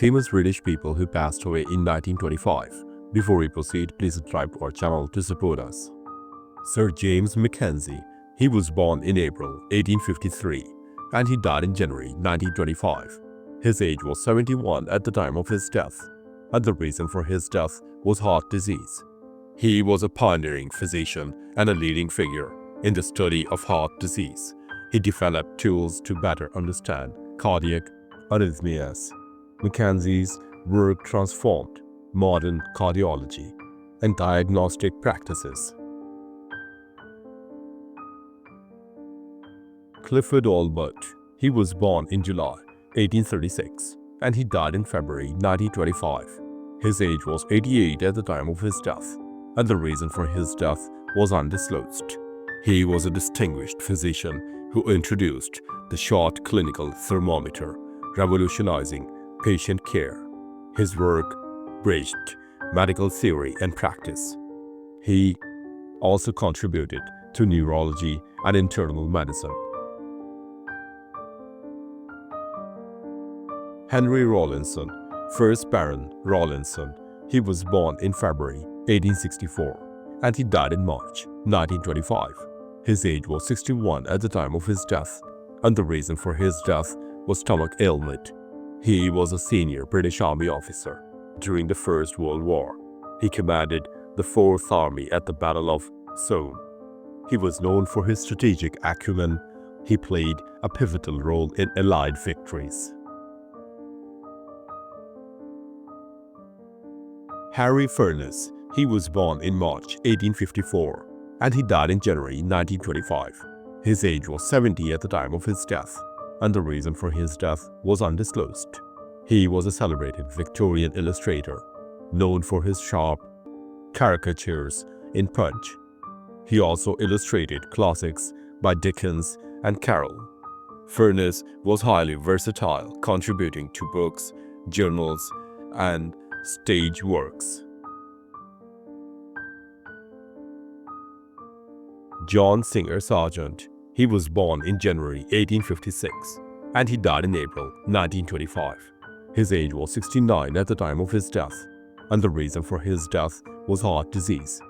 famous British people who passed away in 1925. Before we proceed, please subscribe to our channel to support us. Sir James Mackenzie. He was born in April 1853 and he died in January 1925. His age was 71 at the time of his death, and the reason for his death was heart disease. He was a pioneering physician and a leading figure in the study of heart disease. He developed tools to better understand cardiac arrhythmias. Mackenzie's work transformed modern cardiology and diagnostic practices. Clifford Allbutt. He was born in July 1836 and he died in February 1925. His age was 88 at the time of his death, and the reason for his death was undisclosed. He was a distinguished physician who introduced the short clinical thermometer, revolutionizing patient care. His work bridged medical theory and practice. He also contributed to neurology and internal medicine. Henry Rawlinson, 1st Baron Rawlinson. He was born in February 1864 and he died in March 1925. His age was 61 at the time of his death, and the reason for his death was stomach ailment. He was a senior British Army officer during the First World War. He commanded the 4th Army at the Battle of Somme. He was known for his strategic acumen. He played a pivotal role in Allied victories. Harry Furness. He was born in March 1854 and he died in January 1925. His age was 70 at the time of his death, and the reason for his death was undisclosed. He was a celebrated Victorian illustrator, known for his sharp caricatures in Punch. He also illustrated classics by Dickens and Carroll. Furness was highly versatile, contributing to books, journals, and stage works. John Singer Sargent. He was born in January 1856 and he died in April 1925. His age was 69 at the time of his death, and the reason for his death was heart disease.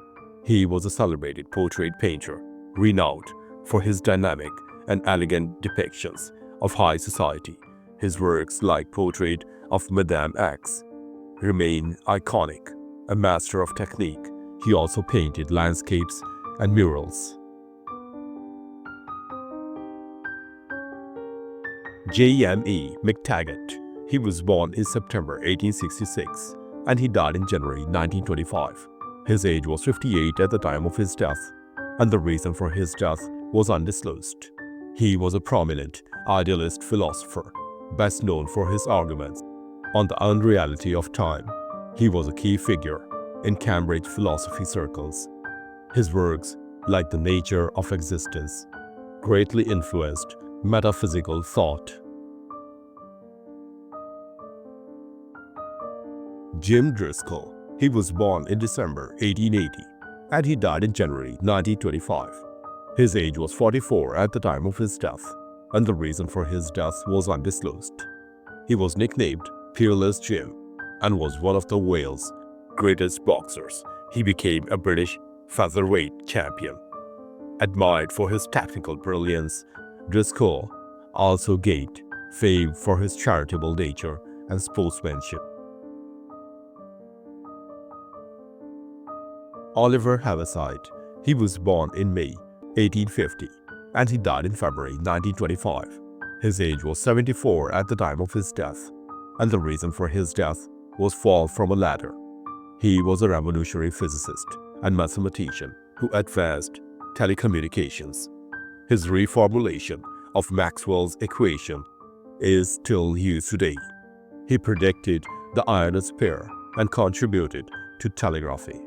He was a celebrated portrait painter, renowned for his dynamic and elegant depictions of high society. His works, like Portrait of Madame X, remain iconic. A master of technique, he also painted landscapes and murals. J.M.E. McTaggart. He was born in September 1866 and he died in January 1925. His age was 58 at the time of his death, and the reason for his death was undisclosed. He was a prominent idealist philosopher, best known for his arguments on the unreality of time. He was a key figure in Cambridge philosophy circles. His works, like The Nature of Existence, greatly influenced metaphysical thought. Jim Driscoll. He was born in December 1880 and he died in January 1925. His age was 44 at the time of his death, and the reason for his death was undisclosed. He was nicknamed Peerless Jim and was one of the Wales' greatest boxers. He became a British featherweight champion. Admired for his technical brilliance, Driscoll also gained fame for his charitable nature and sportsmanship. Oliver Heaviside. He was born in May 1850 and he died in February 1925. His age was 74 at the time of his death, and the reason for his death was fall from a ladder. He was a revolutionary physicist and mathematician who advanced telecommunications. His reformulation of Maxwell's equation is still used today. He predicted the ionosphere and contributed to telegraphy.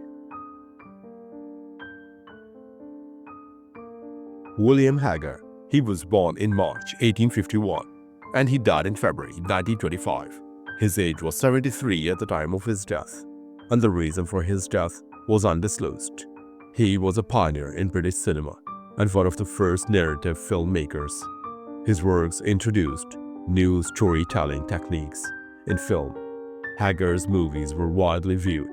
William Hagar. He was born in March 1851 and he died in February 1925. His age was 73 at the time of his death, and the reason for his death was undisclosed. He was a pioneer in British cinema and one of the first narrative filmmakers. His works introduced new storytelling techniques in film Hagar's movies were widely viewed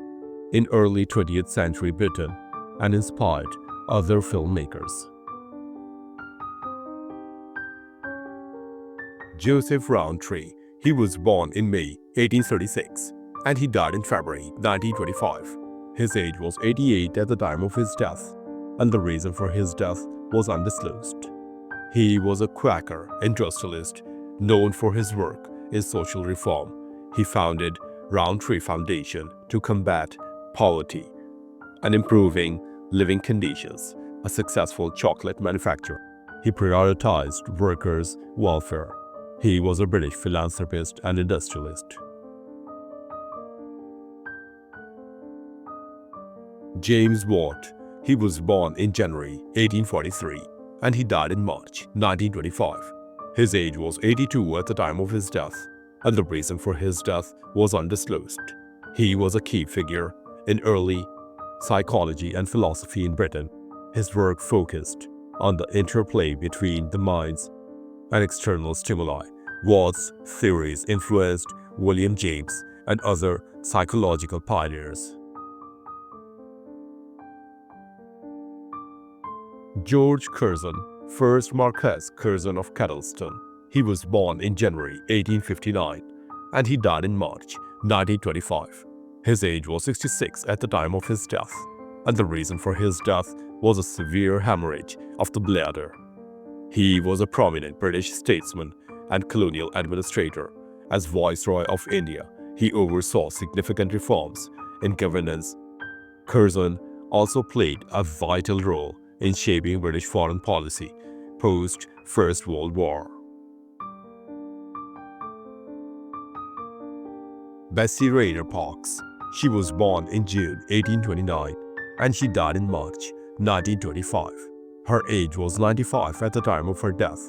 in early 20th century Britain and inspired other filmmakers. Joseph Rowntree. He was born in May 1836 and he died in February 1925. His age was 88 at the time of his death, and the reason for his death was undisclosed. He was a Quaker industrialist known for his work in social reform. He founded Rowntree Foundation to combat poverty and improving living conditions, a successful chocolate manufacturer. He prioritized workers' welfare. He was a British philanthropist and industrialist. James Watt. He was born in January 1843 and he died in March 1925. His age was 82 at the time of his death, and the reason for his death was undisclosed. He was a key figure in early psychology and philosophy in Britain. His work focused on the interplay between the minds and external stimuli. Watt's theories influenced William James and other psychological pioneers. George Curzon, 1st Marquess Curzon of Kettleston. He was born in January 1859 and he died in March 1925. His age was 66 at the time of his death, and the reason for his death was a severe hemorrhage of the bladder. He was a prominent British statesman and colonial administrator. As Viceroy of India, he oversaw significant reforms in governance. Curzon also played a vital role in shaping British foreign policy post-First World War. Bessie Rayner Parkes. She was born in June 1829 and she died in March 1925. Her age was 95 at the time of her death,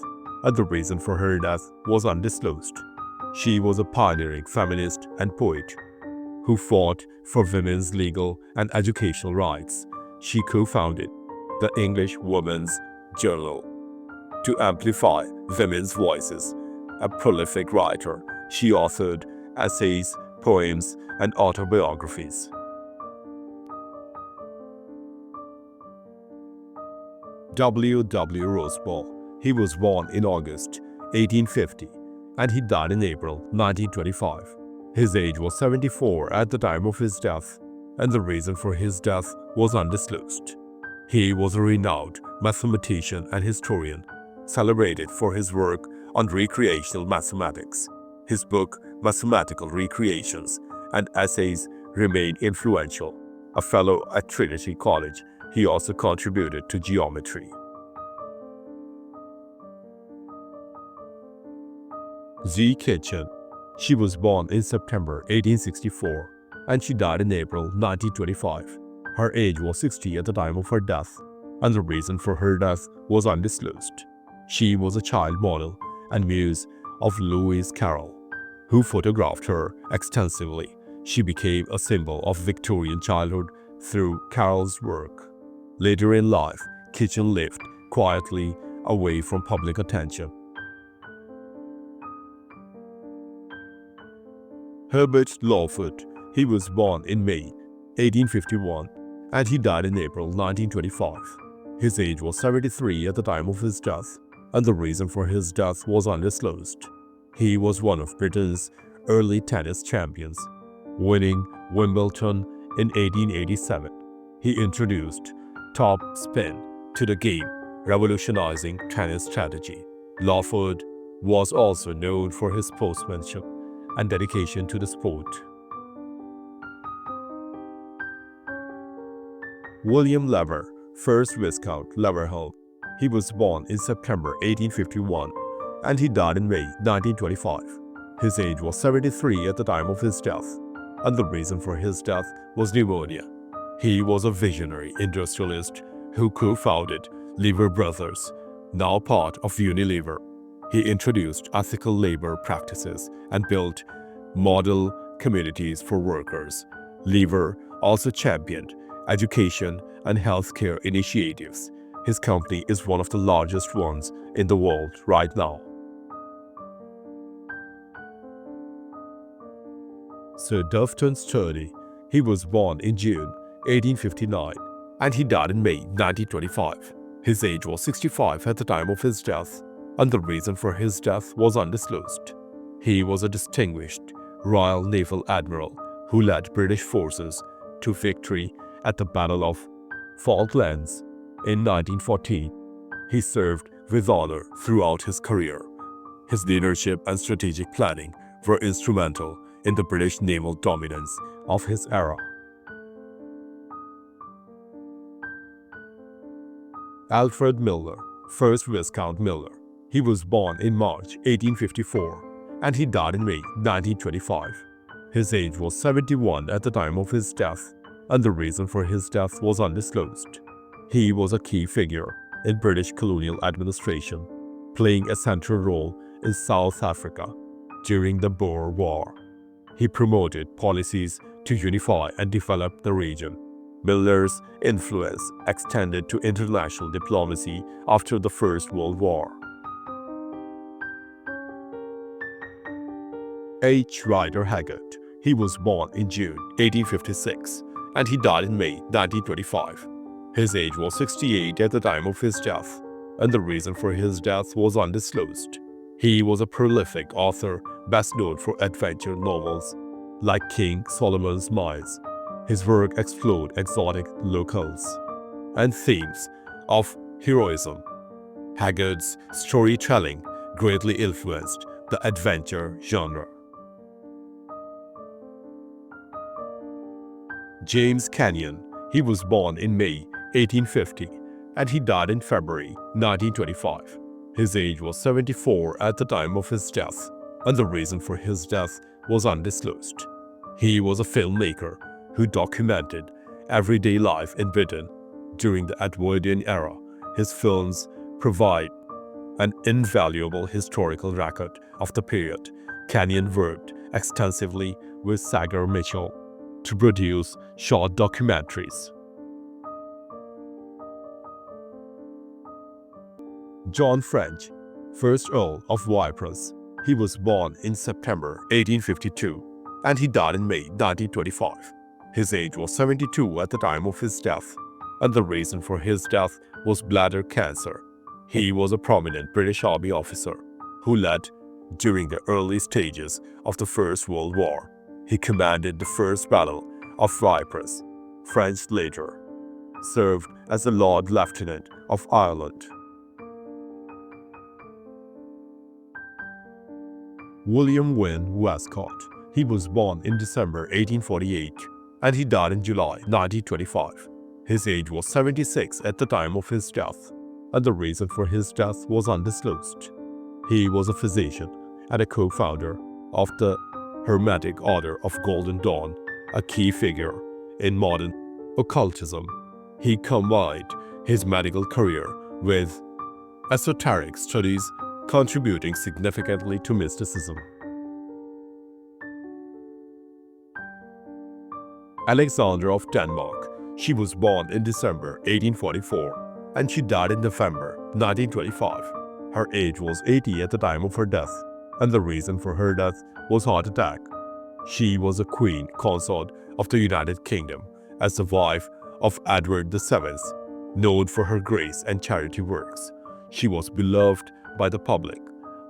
and the reason for her death was undisclosed. She was a pioneering feminist and poet who fought for women's legal and educational rights. She co-founded the English Women's Journal to amplify women's voices. A prolific writer, she authored essays, poems, and autobiographies. W. W. Roseball. He was born in August 1850 and he died in April 1925. His age was 74 at the time of his death, and the reason for his death was undisclosed. He was a renowned mathematician and historian, celebrated for his work on recreational mathematics. His book, Mathematical Recreations, and essays remain influential. A fellow at Trinity College, he also contributed to geometry. Z. Kitchen. She was born in September 1864 and she died in April 1925. Her age was 60 at the time of her death, and the reason for her death was undisclosed. She was a child model and muse of Lewis Carroll, who photographed her extensively. She became a symbol of Victorian childhood through Carroll's work. Later in life, Kitchen lived quietly away from public attention. Herbert Lawford. He was born in May 1851 and he died in April 1925. His age was 73 at the time of his death, and the reason for his death was undisclosed. He was one of Britain's early tennis champions, winning Wimbledon in 1887. He introduced top spin to the game, revolutionizing tennis strategy. Lawford was also known for his sportsmanship and dedication to the sport. William Lever, 1st Viscount Leverhulme. He was born in September 1851 and he died in May 1925. His age was 73 at the time of his death, and the reason for his death was pneumonia. He was a visionary industrialist who co-founded Lever Brothers, now part of Unilever. He introduced ethical labor practices and built model communities for workers. Lever also championed education and healthcare initiatives. His company is one of the largest ones in the world right now. Sir Dufton Sturdy. He was born in June 1859 and he died in May 1925. His age was 65 at the time of his death, and the reason for his death was undisclosed. He was a distinguished Royal Naval Admiral who led British forces to victory at the Battle of Falklands in 1914. He served with honor throughout his career. His leadership and strategic planning were instrumental in the British naval dominance of his era. Alfred Milner, 1st Viscount Milner. He was born in March 1854 and he died in May 1925. His age was 71 at the time of his death, and the reason for his death was undisclosed. He was a key figure in British colonial administration, playing a central role in South Africa during the Boer War. He promoted policies to unify and develop the region. Milner's influence extended to international diplomacy after the First World War. H. Rider Haggard. He was born in June 1856 and he died in May 1925. His age was 68 at the time of his death, and the reason for his death was undisclosed. He was a prolific author, best known for adventure novels like King Solomon's Mines. His work explored exotic locales and themes of heroism. Haggard's storytelling greatly influenced the adventure genre. James Canyon. He was born in May 1850 and he died in February 1925. His age was 74 at the time of his death, and the reason for his death was undisclosed. He was a filmmaker who documented everyday life in Britain during the Edwardian era. His films provide an invaluable historical record of the period. Canyon worked extensively with Sagar Mitchell to produce short documentaries. John French, 1st Earl of Ypres. He was born in September 1852 and he died in May 1925. His age was 72 at the time of his death, and the reason for his death was bladder cancer. He was a prominent British Army officer who led during the early stages of the First World War. He commanded the First Battle of Ypres. French later served as a Lord Lieutenant of Ireland. William Wynne Westcott. He was born in December 1848 and he died in July 1925. His age was 76 at the time of his death, and the reason for his death was undisclosed. He was a physician and a co-founder of the Hermetic Order of Golden Dawn, a key figure in modern occultism. He combined his medical career with esoteric studies, contributing significantly to mysticism. Alexandra of Denmark. She was born in December 1844 and she died in November 1925. Her age was 80 at the time of her death, and the reason for her death was heart attack. She was a queen consort of the United Kingdom as the wife of Edward VII, known for her grace and charity works. She was beloved by the public.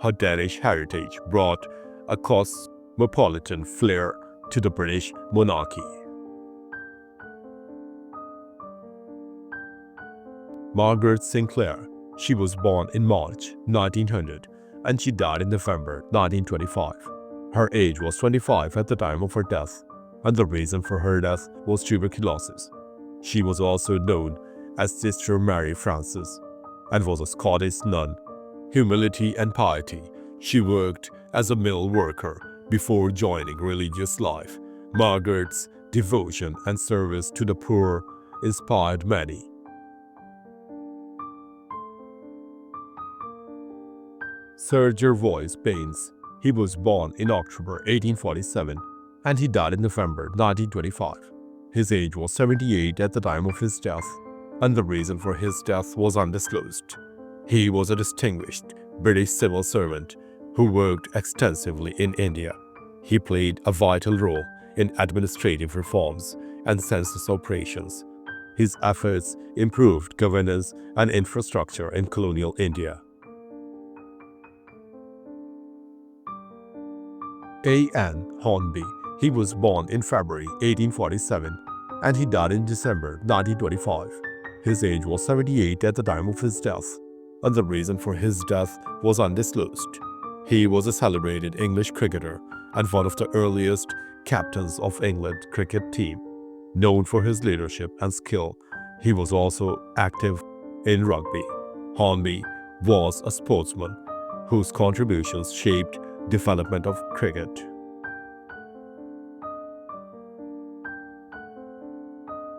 Her Danish heritage brought a cosmopolitan flair to the British monarchy. Margaret Sinclair. She was born in March 1900 and she died in November 1925. Her age was 25 at the time of her death, and the reason for her death was tuberculosis. She was also known as Sister Mary Frances and was a Scottish nun. Humility and piety. She worked as a mill worker before joining religious life. Margaret's devotion and service to the poor inspired many. Sir Gervase Baines. He was born in October 1847 and he died in November 1925. His age was 78 at the time of his death, and the reason for his death was undisclosed. He was a distinguished British civil servant who worked extensively in India. He played a vital role in administrative reforms and census operations. His efforts improved governance and infrastructure in colonial India. A. N. Hornby. He was born in February 1847 and he died in December 1925. His age was 78 at the time of his death, and the reason for his death was undisclosed. He was a celebrated English cricketer and one of the earliest captains of England cricket team. Known for his leadership and skill, he was also active in rugby. Hornby was a sportsman whose contributions shaped development of cricket.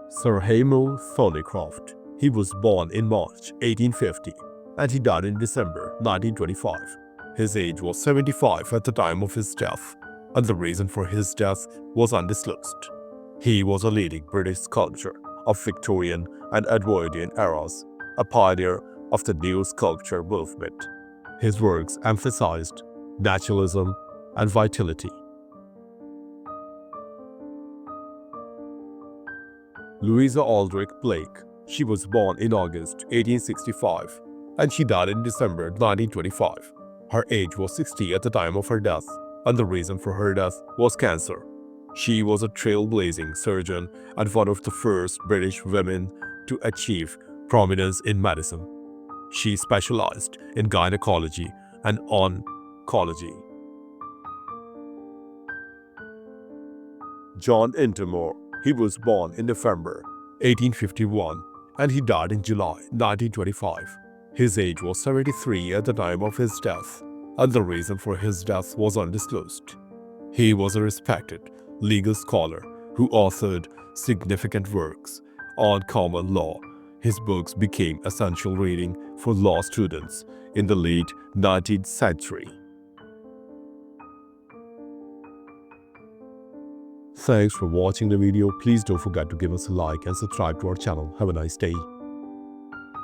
Sir Hamill Thornycroft. He was born in March 1850 and he died in December 1925. His age was 75 at the time of his death, and the reason for his death was undisclosed. He was a leading British sculptor of Victorian and Edwardian eras, a pioneer of the new sculpture movement. His works emphasized naturalism and vitality. Louisa Aldrich Blake. She was born in August 1865 and she died in December 1925. Her age was 60 at the time of her death, and the reason for her death was cancer. She was a trailblazing surgeon and one of the first British women to achieve prominence in medicine. She specialized in gynecology and oncology. John Intemore. He was born in November 1851 and he died in July 1925. His age was 73 at the time of his death, and the reason for his death was undisclosed. He was a respected legal scholar who authored significant works on common law. His books became essential reading for law students in the late 19th century. Thanks for watching the video. Please don't forget to give us a like and subscribe to our channel. Have a nice day.